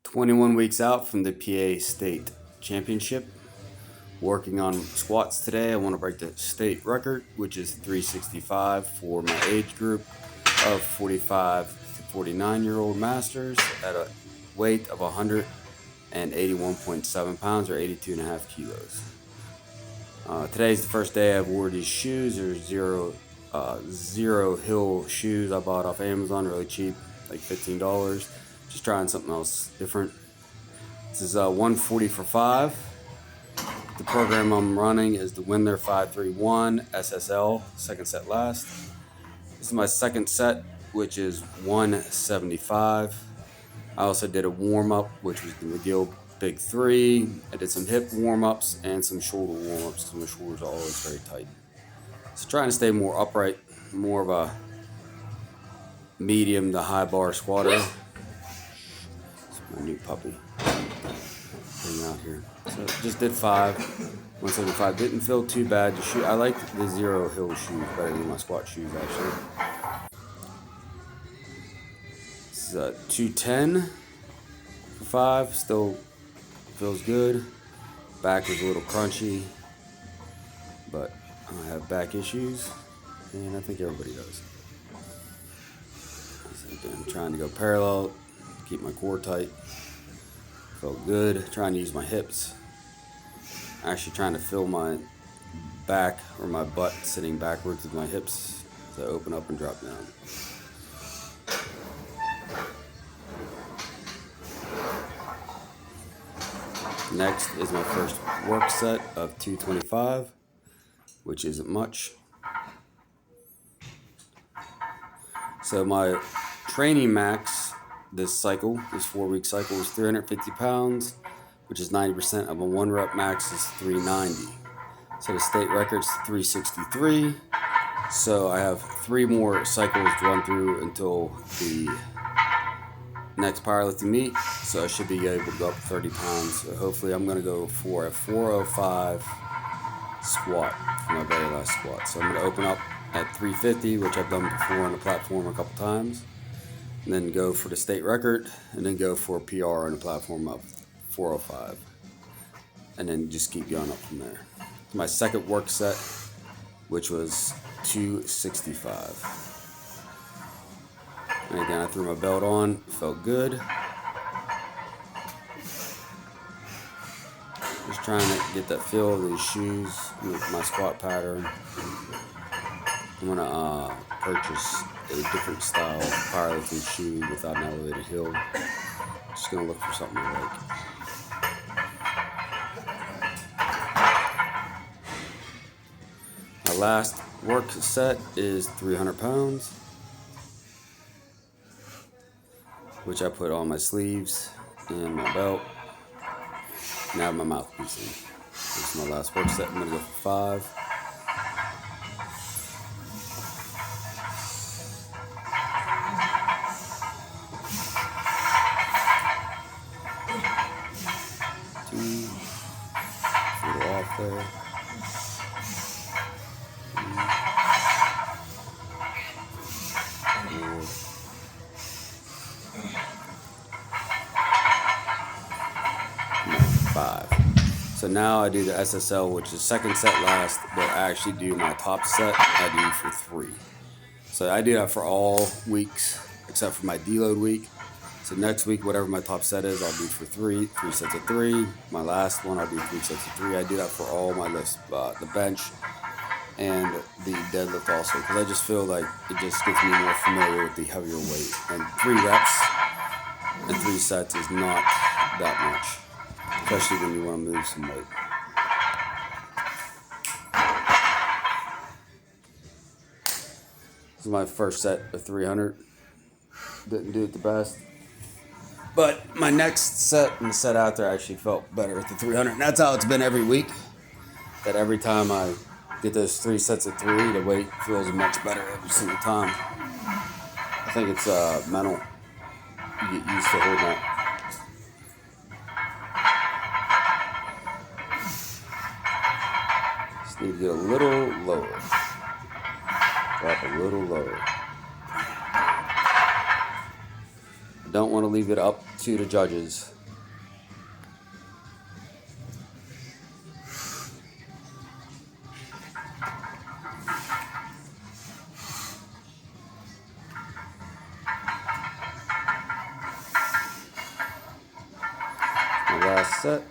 21 weeks out from the PA State Championship. Working on squats today. I want to break the state record, which is 365 for my age group of 45 to 49-year-old masters at a weight of 181.7 pounds or 82.5 kilos. Today's the first day I've wore these shoes. They're zero hill shoes I bought off Amazon, really cheap, like $15. Just trying something else different. This is 140 for 5. The program I'm running is the Windler 531 SSL, second set last. This is my second set, which is 175. I also did a warm-up, which was the McGill Big 3. I did some hip warm-ups and some shoulder warm-ups because my shoulders are always very tight. So trying to stay more upright, more of a medium to high bar squatter. It's my new puppy. Out here. So just did 175. Didn't feel too bad. The shoe, I like the zero hill shoes better than my squat shoes actually. This is 210 for 5. Still feels good. Back is a little crunchy, but I have back issues, and I think everybody does. So I'm trying to go parallel, keep my core tight. Felt good. Trying to use my hips. Actually trying to feel my back or my butt sitting backwards with my hips. So open up and drop down. Next is my first work set of 225, which isn't much. So my training max this 4-week cycle, is 350 pounds, which is 90% of a 1 rep max is 390. So the state record's 363. So I have 3 more cycles to run through until the next powerlifting meet. So I should be able to go up 30 pounds. So hopefully I'm going to go for a 405 squat for my very last squat. So I'm going to open up at 350, which I've done before on the platform a couple times. And then go for the state record, and then go for a PR on the platform of 405. And then just keep going up from there. My second work set, which was 265. And again, I threw my belt on, felt good. Just trying to get that feel of these shoes with my squat pattern. I'm gonna purchase a different style powerlifting shoe without an elevated heel. Just gonna look for something I like. My last work set is 300 pounds, which I put on my sleeves and my belt. Now my mouthpiece in. This is my last work set. I'm gonna go for 5. There. Five. So now I do the SSL, which is second set last, but I actually do my top set. I do for 3. So I do that for all weeks except for my deload week. So next week, whatever my top set is, I'll do for 3 sets of 3. My last one, I'll do 3 sets of 3. I do that for all my lifts, the bench and the deadlift also, because I just feel like it just gets me more familiar with the heavier weight. And 3 reps and 3 sets is not that much, especially when you want to move some weight. This is my first set of 300. Didn't do it the best. But my next set and the set out there actually felt better with the 300. And that's how it's been every week. That every time I get those 3 sets of 3, the weight feels much better every single time. I think it's mental. You get used to holding that. Just need to get a little lower. Drop a little lower. Don't want to leave it up to the judges last set.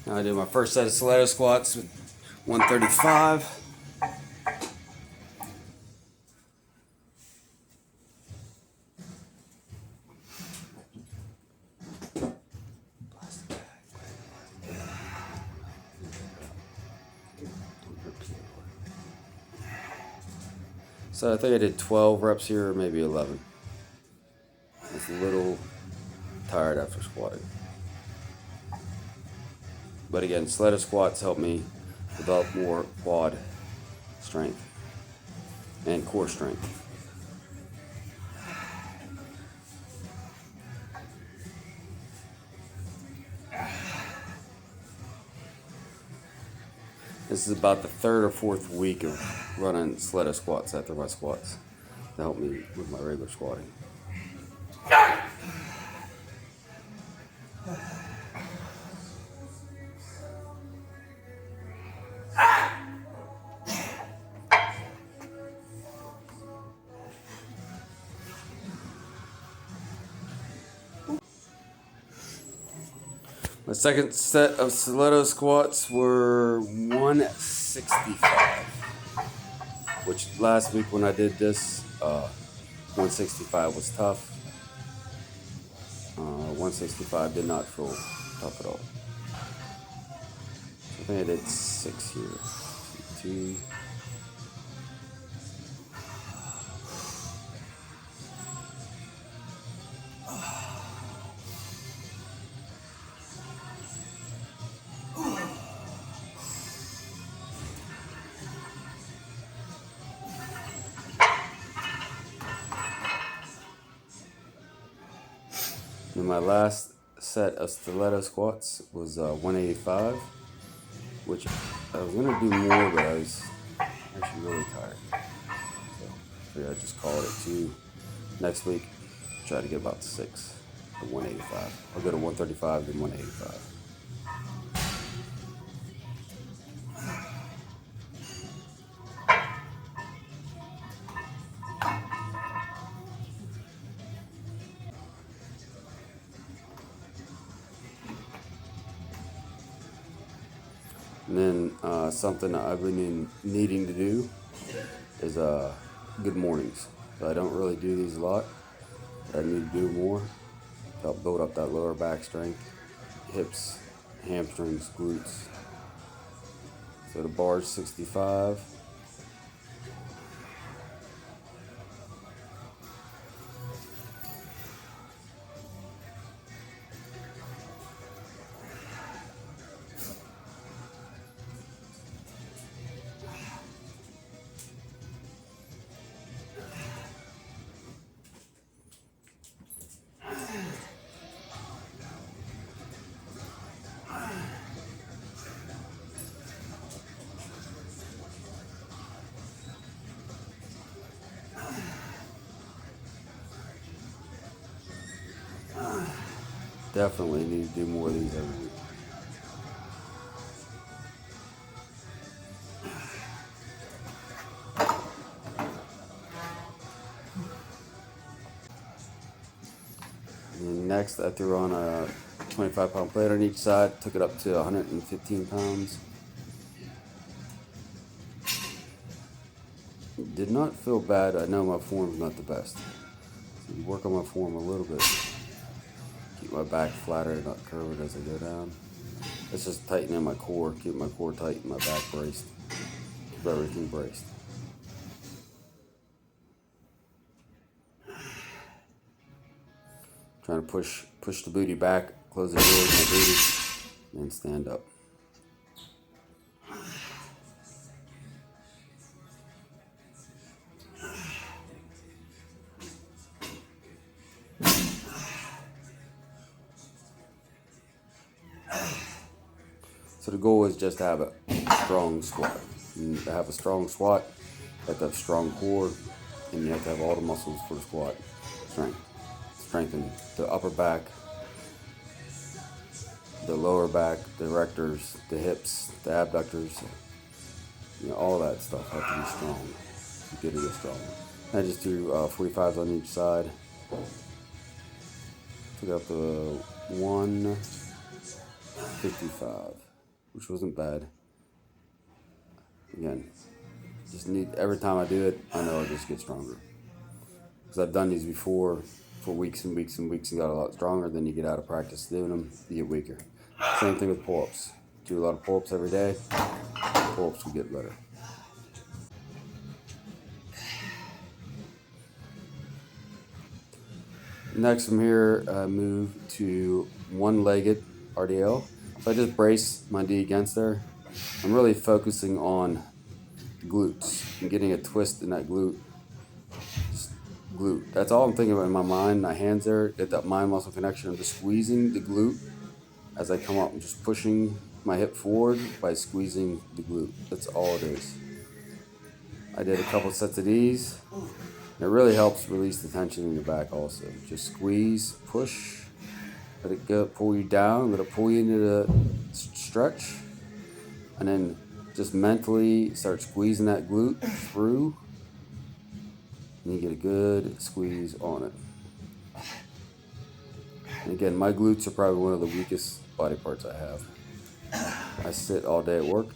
Now I do my first set of stiletto squats with 135. So I think I did 12 reps here, or maybe 11. I was a little tired after squatting. But again, stiletto squats help me develop more quad strength and core strength. This is about the third or fourth week of running stiletto squats after my squats to help me with my regular squatting. My second set of stiletto squats were 165, which last week when I did this, 165 was tough. 165 did not feel tough at all. I think I did 6 here. 2. And my last set of stiletto squats was 185, which I was going to do more, but I was actually really tired. So I figured I'd just call it at 2. Next week, try to get about 6 to 185. I'll go to 135, then 185. And then something I've been needing to do is good mornings. So I don't really do these a lot, but I need to do more to help build up that lower back strength, hips, hamstrings, glutes. So the bar is 65. Definitely need to do more of these every week. And next, I threw on a 25-pound plate on each side, took it up to 115 pounds. Did not feel bad. I know my form's not the best. So you work on my form a little bit. Keep my back flatter, not curve it as I go down. It's just tightening my core, keep my core tight and my back braced. Keep everything braced. Trying to push the booty back, close the door with my booty, and stand up. So the goal is just to have a strong squat. And to have a strong squat, you have to have strong core, and you have to have all the muscles for the squat. Strengthen the upper back, the lower back, the erectors, the hips, the abductors. All that stuff have to be strong. You get to get strong. I just do 45s on each side. Took out the 155, which wasn't bad. Again, just need, every time I do it, I know I just get stronger. Because I've done these before for weeks and weeks and weeks and got a lot stronger. Then you get out of practice doing them, you get weaker. Same thing with pull-ups. Do a lot of pull-ups every day, pull-ups will get better. Next from here, I move to one-legged RDL. So I just brace my knee against there. I'm really focusing on the glutes and getting a twist in that glute. That's all I'm thinking about in my mind. My hands there, get that mind muscle connection. I'm just squeezing the glute as I come up. I'm just pushing my hip forward by squeezing the glute. That's all it is. I did a couple sets of these. It really helps release the tension in your back also. Just squeeze, push, let it go, pull you down, let it pull you into the stretch, and then just mentally start squeezing that glute through, and you get a good squeeze on it. And again, my glutes are probably one of the weakest body parts I have. I sit all day at work,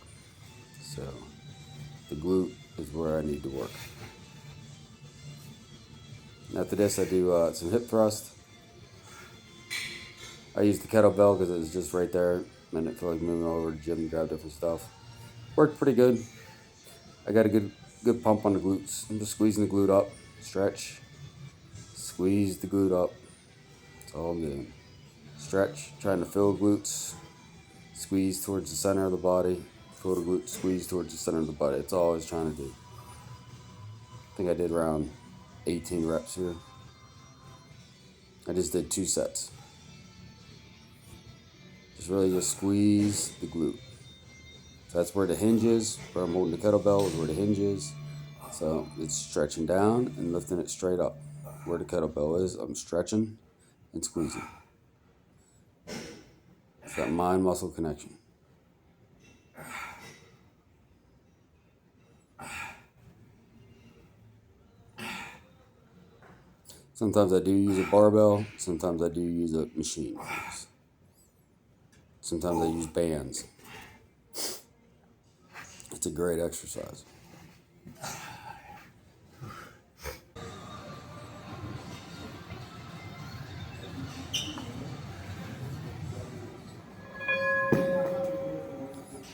so the glute is where I need to work. After this, I do some hip thrust. I use the kettlebell because it's just right there. I didn't feel like moving all over to the gym to grab different stuff. Worked pretty good. I got a good pump on the glutes. I'm just squeezing the glute up, stretch, squeeze the glute up. That's all I'm doing. Stretch, trying to fill glutes, squeeze towards the center of the body, fill the glute, squeeze towards the center of the body. That's all I was trying to do. I think I did around 18 reps here. I just did 2 sets. Just squeeze the glute. So that's where the hinge is. Where I'm holding the kettlebell is where the hinge is. So it's stretching down and lifting it straight up. Where the kettlebell is, I'm stretching and squeezing. It's that mind-muscle connection. Sometimes I do use a barbell. Sometimes I do use a machine. Sometimes I use bands. It's a great exercise.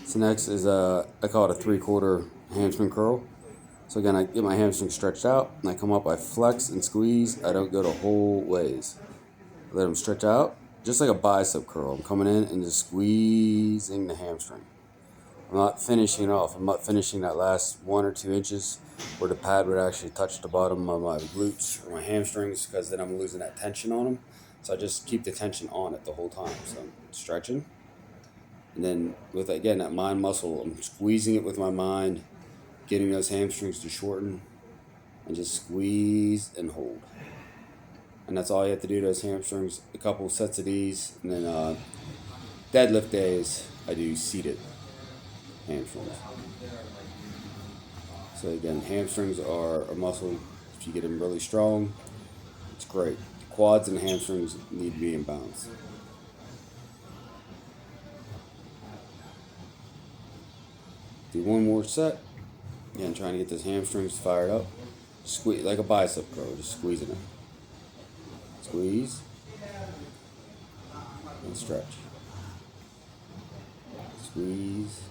So next is I call it a 3/4 hamstring curl. So again, I get my hamstring stretched out, and I come up, I flex and squeeze. I don't go the whole ways. I let them stretch out, just like a bicep curl. I'm coming in and just squeezing the hamstring. I'm not finishing it off. I'm not finishing that last 1 or 2 inches where the pad would actually touch the bottom of my glutes or my hamstrings, because then I'm losing that tension on them. So I just keep the tension on it the whole time. So I'm stretching. And then with, again, that mind muscle, I'm squeezing it with my mind, getting those hamstrings to shorten, and just squeeze and hold. And that's all you have to do to those hamstrings. A couple sets of these, and then deadlift days, I do seated hamstrings. So again, hamstrings are a muscle. If you get them really strong, it's great. The quads and hamstrings need to be in balance. Do one more set. Again, trying to get those hamstrings fired up. Squeeze like a bicep curl, just squeezing it. Squeeze and stretch. Squeeze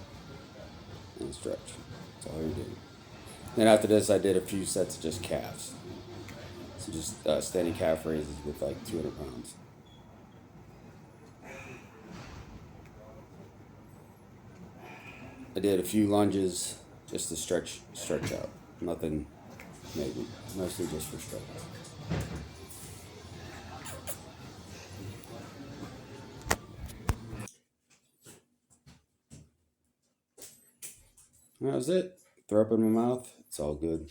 and stretch. That's all you're doing. Then after this, I did a few sets of just calves. So just standing calf raises with like 200 pounds. I did a few lunges just to stretch out. Nothing major, mostly just for stretch. And that was it. Throw up in my mouth. It's all good.